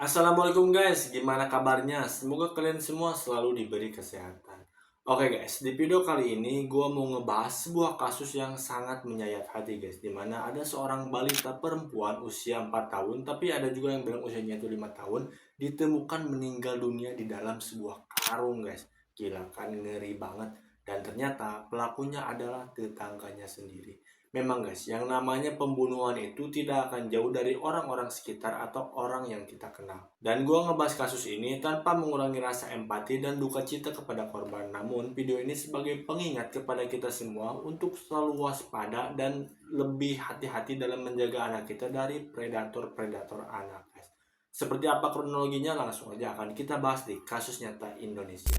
Assalamualaikum guys, gimana kabarnya? Semoga kalian semua selalu diberi kesehatan. Oke guys, di video kali ini gue mau ngebahas sebuah kasus yang sangat menyayat hati guys. Dimana ada seorang balita perempuan usia 4 tahun, tapi ada juga yang bilang usianya itu 5 tahun, ditemukan meninggal dunia di dalam sebuah karung guys. Gila kan, ngeri banget. Dan ternyata pelakunya adalah tetangganya sendiri. Memang guys, yang namanya pembunuhan itu tidak akan jauh dari orang-orang sekitar atau orang yang kita kenal. Dan gue ngebahas kasus ini tanpa mengurangi rasa empati dan duka cita kepada korban. Namun, video ini sebagai pengingat kepada kita semua untuk selalu waspada dan lebih hati-hati dalam menjaga anak kita dari predator-predator anak guys. Seperti apa kronologinya, langsung aja akan kita bahas di kasus nyata Indonesia.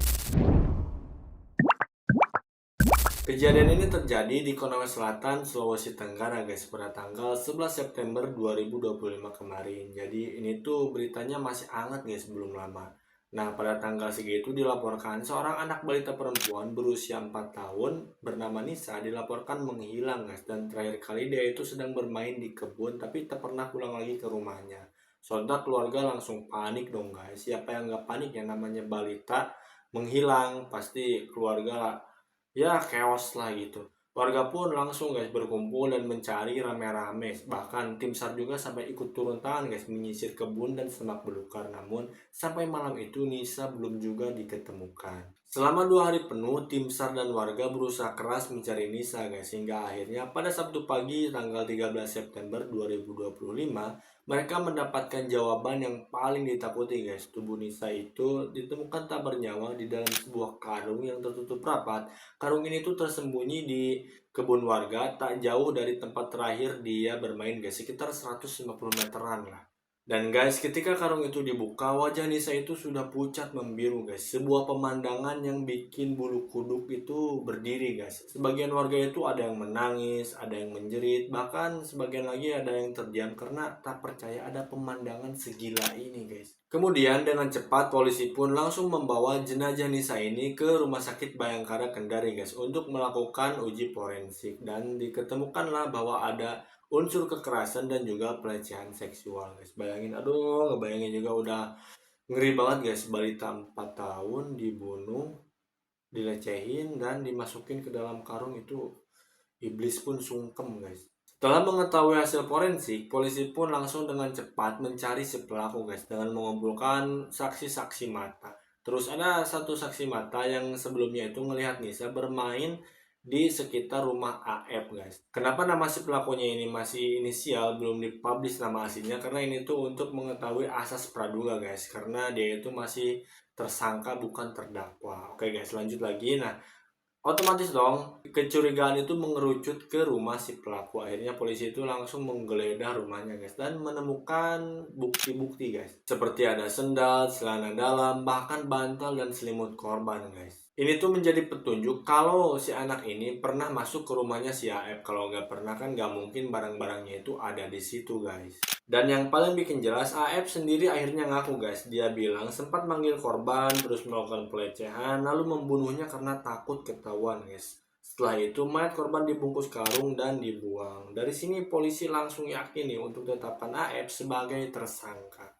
Kejadian ini terjadi di Konawe Selatan, Sulawesi Tenggara guys, pada tanggal 11 September 2025 kemarin. Jadi ini tuh beritanya masih hangat guys, belum lama. Nah, pada tanggal segitu dilaporkan seorang anak balita perempuan berusia 4 tahun bernama Nisa dilaporkan menghilang guys. Dan terakhir kali dia itu sedang bermain di kebun tapi tak pernah pulang lagi ke rumahnya. Sontak keluarga langsung panik dong guys. Siapa yang nggak panik ya, namanya balita menghilang, pasti keluarga ya chaos lah gitu. Warga pun langsung guys berkumpul dan mencari rame-rame. Bahkan tim SAR juga sampai ikut turun tangan guys menyisir kebun dan semak belukar. Namun sampai malam itu Nisa belum juga diketemukan. Selama 2 hari penuh tim SAR dan warga berusaha keras mencari Nisa guys. Hingga akhirnya pada Sabtu pagi tanggal 13 September 2025 mereka mendapatkan jawaban yang paling ditakuti guys. Tubuh Nisa itu ditemukan tak bernyawa di dalam sebuah karung yang tertutup rapat. Karung ini tuh tersembunyi di kebun warga tak jauh dari tempat terakhir dia bermain guys, sekitar 150 meteran lah. Dan guys, ketika karung itu dibuka, wajah Nisa itu sudah pucat membiru guys. Sebuah pemandangan yang bikin bulu kuduk itu berdiri guys. Sebagian warga itu ada yang menangis, ada yang menjerit, bahkan sebagian lagi ada yang terdiam karena tak percaya ada pemandangan segila ini guys. Kemudian dengan cepat polisi pun langsung membawa jenazah Nisa ini ke Rumah Sakit Bayangkara Kendari guys untuk melakukan uji forensik, dan diketemukanlah bahwa ada unsur kekerasan dan juga pelecehan seksual guys. Bayangin, aduh, ngebayangin juga udah ngeri banget guys. Balita 4 tahun dibunuh, dilecehin, dan dimasukin ke dalam karung itu. Iblis pun sungkem guys. Setelah mengetahui hasil forensik, polisi pun langsung dengan cepat mencari si pelaku guys dengan mengumpulkan saksi-saksi mata. Terus ada satu saksi mata yang sebelumnya itu melihat Nisa bermain di sekitar rumah AF guys. Kenapa nama si pelakunya ini masih inisial, belum dipublish nama aslinya? Karena ini tuh untuk mengetahui asas praduga guys. Karena dia itu masih tersangka bukan terdakwa. Oke guys, lanjut lagi. Nah, otomatis dong, kecurigaan itu mengerucut ke rumah si pelaku. Akhirnya polisi itu langsung menggeledah rumahnya guys dan menemukan bukti-bukti guys. Seperti ada sendal, celana dalam, bahkan bantal dan selimut korban guys. Ini tuh menjadi petunjuk kalau si anak ini pernah masuk ke rumahnya si AF. Kalau nggak pernah kan nggak mungkin barang-barangnya itu ada di situ guys. Dan yang paling bikin jelas, AF sendiri akhirnya ngaku guys. Dia bilang sempat manggil korban, terus melakukan pelecehan, lalu membunuhnya karena takut ketahuan guys. Setelah itu mayat korban dibungkus karung dan dibuang. Dari sini polisi langsung yakin nih untuk tetapkan AF sebagai tersangka.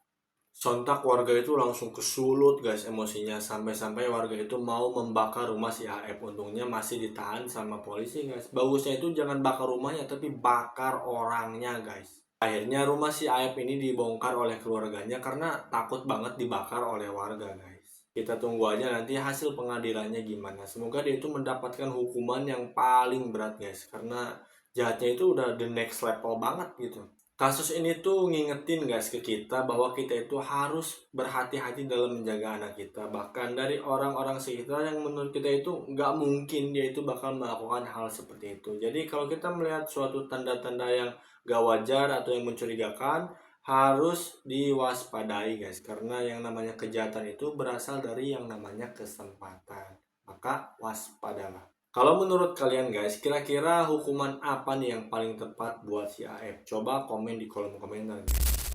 Sontak warga itu langsung kesulut guys emosinya, sampai-sampai warga itu mau membakar rumah si AF. Untungnya masih ditahan sama polisi guys. Bagusnya itu jangan bakar rumahnya tapi bakar orangnya guys. Akhirnya rumah si AF ini dibongkar oleh keluarganya karena takut banget dibakar oleh warga guys. Kita tunggu aja nanti hasil pengadilannya gimana. Semoga dia itu mendapatkan hukuman yang paling berat guys, karena jahatnya itu udah the next level banget gitu. Kasus ini tuh ngingetin guys ke kita bahwa kita itu harus berhati-hati dalam menjaga anak kita. Bahkan dari orang-orang sekitar yang menurut kita itu nggak mungkin dia itu bakal melakukan hal seperti itu. Jadi kalau kita melihat suatu tanda-tanda yang gak wajar atau yang mencurigakan, harus diwaspadai guys. Karena yang namanya kejahatan itu berasal dari yang namanya kesempatan. Maka waspadalah. Kalau menurut kalian guys, kira-kira hukuman apa nih yang paling tepat buat si AF? Coba komen di kolom komentar.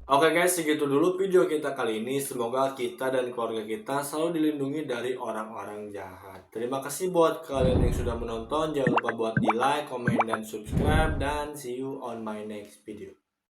Oke guys, segitu dulu video kita kali ini. Semoga kita dan keluarga kita selalu dilindungi dari orang-orang jahat. Terima kasih buat kalian yang sudah menonton. Jangan lupa buat di like, komen, dan subscribe. Dan see you on my next video.